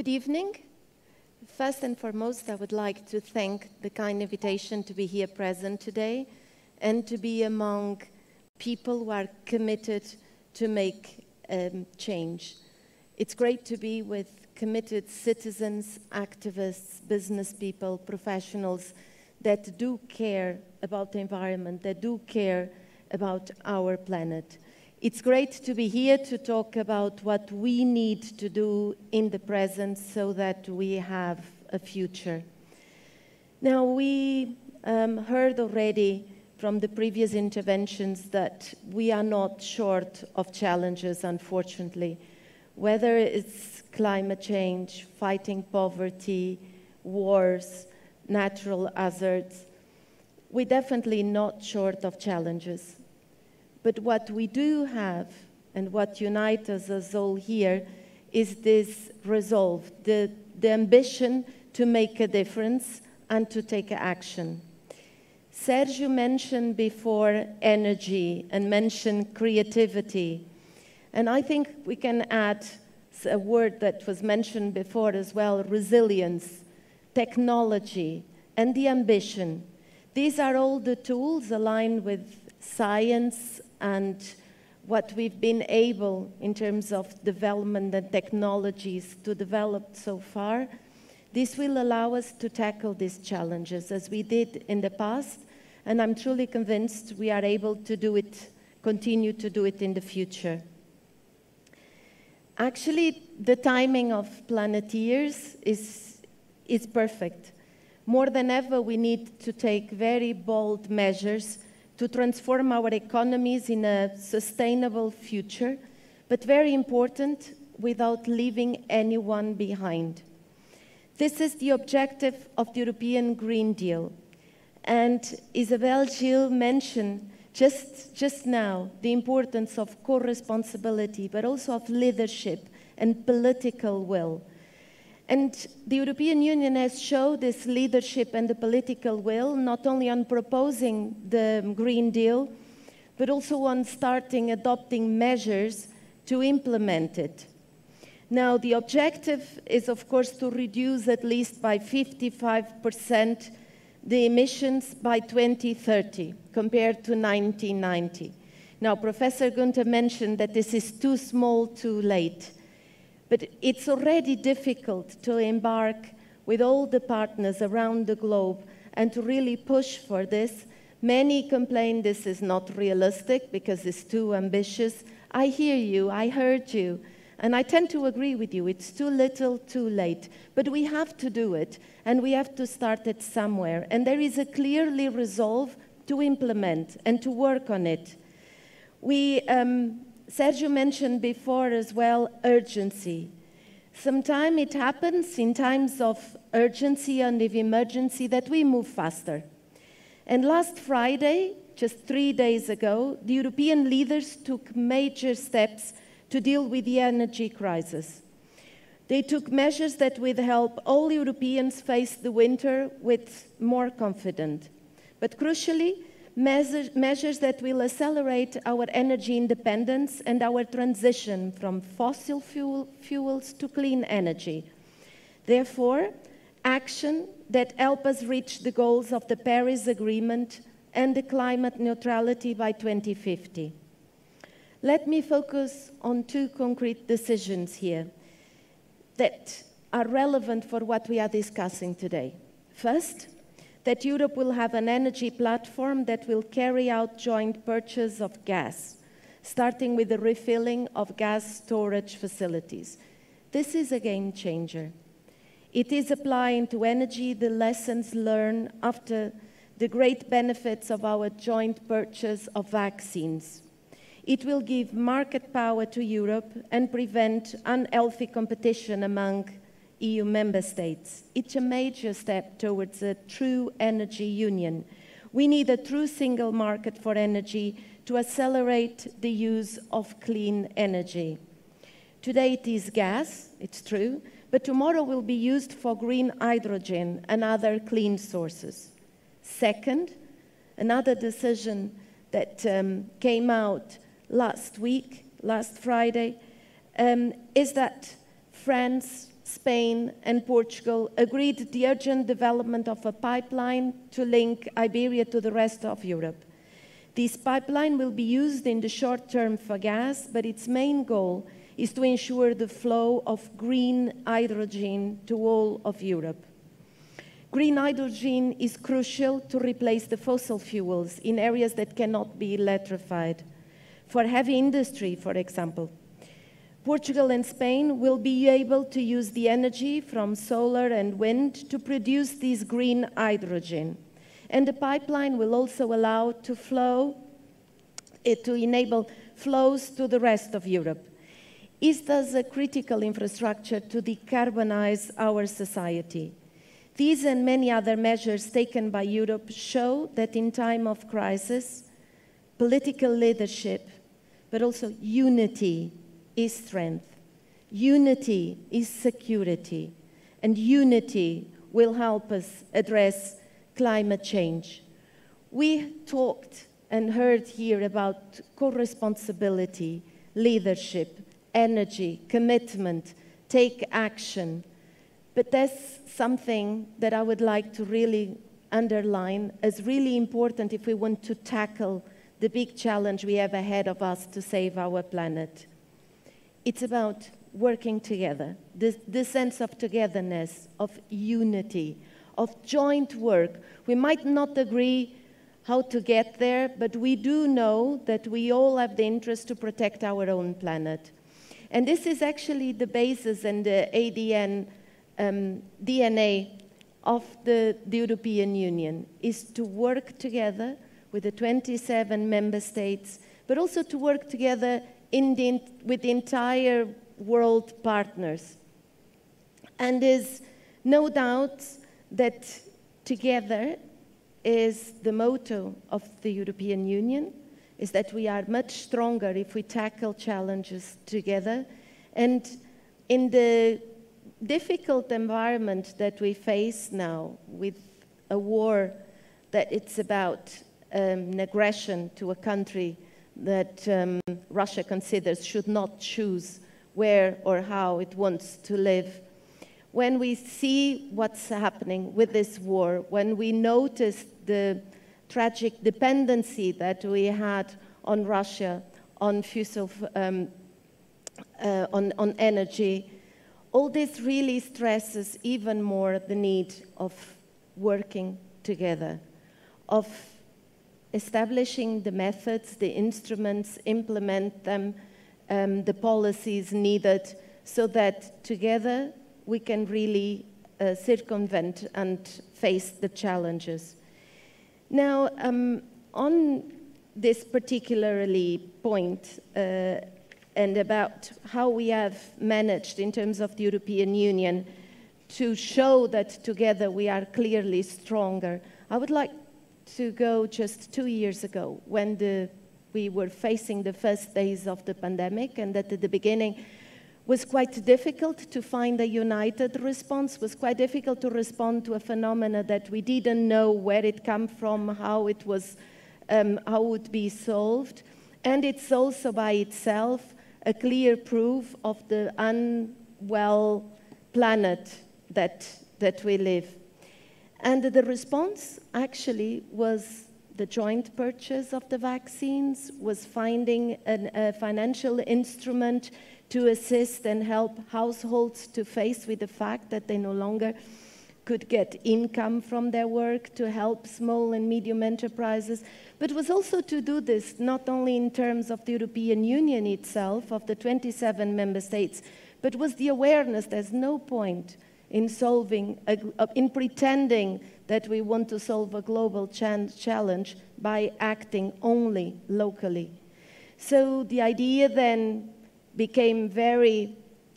Good evening. First and foremost, I would like to thank the kind invitation to be here present today and to be among people who are committed to make change. It's great to be with committed citizens, activists, business people, professionals that do care about the environment, that do care about our planet. It's great to be here to talk about what we need to do in the present so that we have a future. Now, we heard already from the previous interventions that we are not short of challenges, unfortunately. Whether it's climate change, fighting poverty, wars, natural hazards, we're definitely not short of challenges. But what we do have, and what unites us all here, is this resolve, the ambition to make a difference and to take action. Sérgio mentioned before energy and mentioned creativity. And I think we can add a word that was mentioned before as well, resilience, technology, and the ambition. These are all the tools aligned with science and what we've been able in terms of development and technologies to develop so far. This will allow us to tackle these challenges as we did in the past, and I'm truly convinced we are able to do it, continue to do it in the future. Actually, the timing of Planetiers is perfect. More than ever, we need to take very bold measures to transform our economies in a sustainable future, but very important, without leaving anyone behind. This is the objective of the European Green Deal. And Isabel Gil mentioned just now the importance of co-responsibility, but also of leadership and political will. And the European Union has shown this leadership and the political will, not only on proposing the Green Deal, but also on adopting measures to implement it. Now, the objective is, of course, to reduce at least by 55% the emissions by 2030, compared to 1990. Now, Professor Gunter mentioned that this is too small, too late. But it's already difficult to embark with all the partners around the globe and to really push for this. Many complain this is not realistic because it's too ambitious. I hear you, I heard you, and I tend to agree with you. It's too little, too late. But we have to do it, and we have to start it somewhere. And there is a clearly resolve to implement and to work on it. Sérgio mentioned before as well urgency. Sometimes it happens in times of urgency and of emergency that we move faster. And last Friday, just 3 days ago, the European leaders took major steps to deal with the energy crisis. They took measures that would help all Europeans face the winter with more confidence. But crucially, measures that will accelerate our energy independence and our transition from fossil fuels to clean energy. Therefore, action that help us reach the goals of the Paris Agreement and the climate neutrality by 2050. Let me focus on 2 concrete decisions here that are relevant for what we are discussing today. First, that Europe will have an energy platform that will carry out joint purchase of gas, starting with the refilling of gas storage facilities. This is a game changer. It is applying to energy the lessons learned after the great benefits of our joint purchase of vaccines. It will give market power to Europe and prevent unhealthy competition among EU member states. It's a major step towards a true energy union. We need a true single market for energy to accelerate the use of clean energy. Today it is gas, it's true, but tomorrow will be used for green hydrogen and other clean sources. Second, another decision that came out last Friday, is that France, Spain, and Portugal agreed the urgent development of a pipeline to link Iberia to the rest of Europe. This pipeline will be used in the short term for gas, but its main goal is to ensure the flow of green hydrogen to all of Europe. Green hydrogen is crucial to replace the fossil fuels in areas that cannot be electrified. For heavy industry, for example, Portugal and Spain will be able to use the energy from solar and wind to produce this green hydrogen. And the pipeline will also allow to enable flows to the rest of Europe. Is thus a critical infrastructure to decarbonize our society. These and many other measures taken by Europe show that in time of crisis, political leadership, but also unity is strength. Unity is security. And unity will help us address climate change. We talked and heard here about co-responsibility, leadership, energy, commitment, take action. But that's something that I would like to really underline as really important if we want to tackle the big challenge we have ahead of us to save our planet. It's about working together, the sense of togetherness, of unity, of joint work. We might not agree how to get there, but we do know that we all have the interest to protect our own planet. And this is actually the basis and the ADN DNA of the European Union, is to work together with the 27 member states, but also to work together with the entire world partners. And there's no doubt that together is the motto of the European Union, is that we are much stronger if we tackle challenges together. And in the difficult environment that we face now, with a war that it's about an aggression to a country that Russia considers should not choose where or how it wants to live. When we see what's happening with this war, when we notice the tragic dependency that we had on Russia, on fossil, on energy, all this really stresses even more the need of working together, of establishing the methods, the instruments, implement them, the policies needed, so that together we can really circumvent and face the challenges. Now, on this particularly point, and about how we have managed in terms of the European Union to show that together we are clearly stronger, I would like to go just 2 years ago when we were facing the first days of the pandemic, and that at the beginning was quite difficult to find a united response, was quite difficult to respond to a phenomena that we didn't know where it came from, how it was, how it would be solved. And it's also by itself a clear proof of the unwell planet that we live. And the response actually was the joint purchase of the vaccines, was finding a financial instrument to assist and help households to face with the fact that they no longer could get income from their work, to help small and medium enterprises, but was also to do this not only in terms of the European Union itself, of the 27 member states, but was the awareness there's no point in in pretending that we want to solve a global challenge by acting only locally. So the idea then became very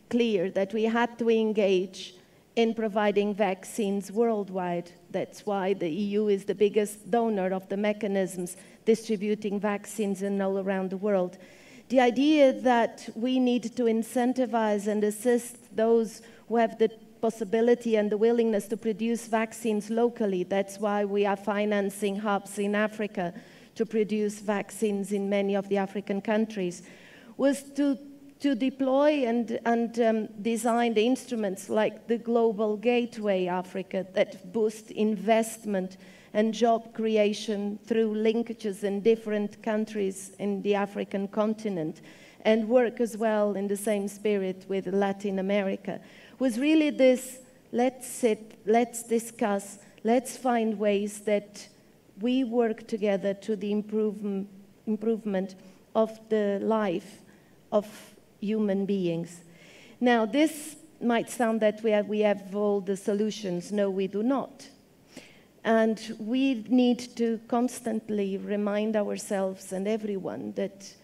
clear that we had to engage in providing vaccines worldwide. That's why the EU is the biggest donor of the mechanisms distributing vaccines all around the world. The idea that we need to incentivize and assist those who have the possibility and the willingness to produce vaccines locally. That's why we are financing hubs in Africa to produce vaccines in many of the African countries, was to to deploy and design the instruments like the Global Gateway Africa that boost investment and job creation through linkages in different countries in the African continent, and work as well in the same spirit with Latin America, was really this, let's sit, let's discuss, let's find ways that we work together to the improvement of the life of human beings. Now, this might sound that we have all the solutions. No, we do not. And we need to constantly remind ourselves and everyone that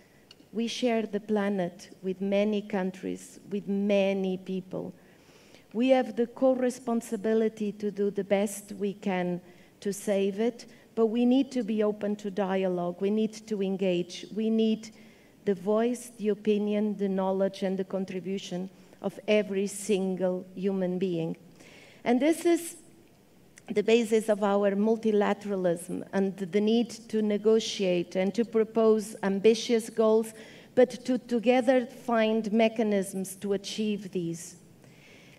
we share the planet with many countries, with many people. We have the co-responsibility to do the best we can to save it, but we need to be open to dialogue. We need to engage. We need the voice, the opinion, the knowledge, and the contribution of every single human being. And this is the basis of our multilateralism and the need to negotiate and to propose ambitious goals, but to together find mechanisms to achieve these.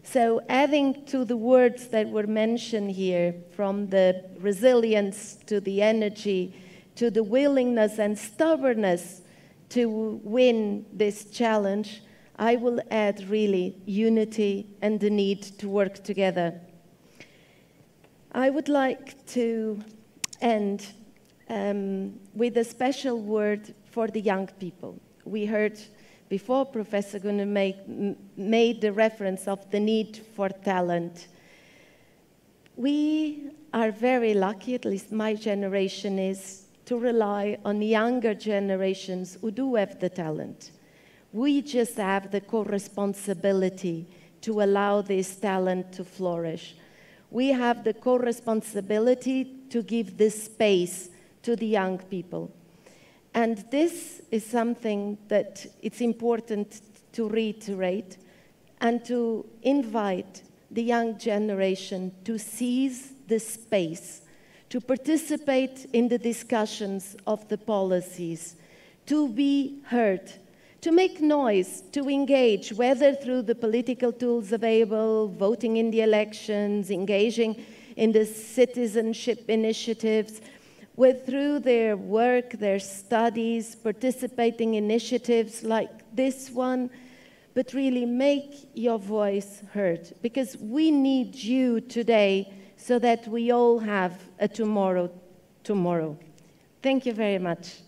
So adding to the words that were mentioned here, from the resilience to the energy, to the willingness and stubbornness to win this challenge, I will add really unity and the need to work together. I would like to end with a special word for the young people. We heard before Professor Gunter made the reference of the need for talent. We are very lucky, at least my generation is, to rely on younger generations who do have the talent. We just have the co-responsibility to allow this talent to flourish. We have the co-responsibility to give this space to the young people. And this is something that it's important to reiterate and to invite the young generation to seize the space, to participate in the discussions of the policies, to be heard, to make noise, to engage, whether through the political tools available, voting in the elections, engaging in the citizenship initiatives, through their work, their studies, participating in initiatives like this one, but really make your voice heard, because we need you today so that we all have a tomorrow. Thank you very much.